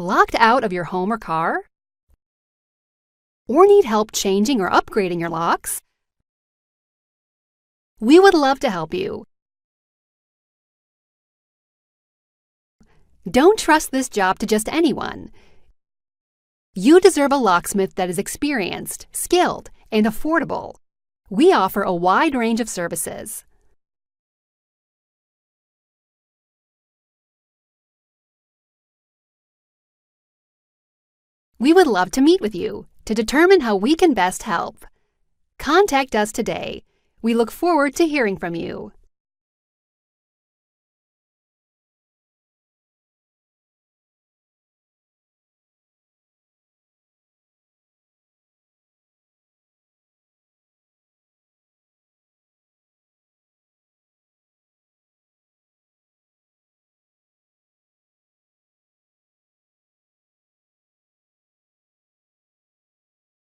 Locked out of your home or car? Or need help changing or upgrading your locks? We would love to help you. Don't trust this job to just anyone. You deserve a locksmith that is experienced, skilled, and affordable. We offer a wide range of services. We would love to meet with you to determine how we can best help. Contact us today. We look forward to hearing from you.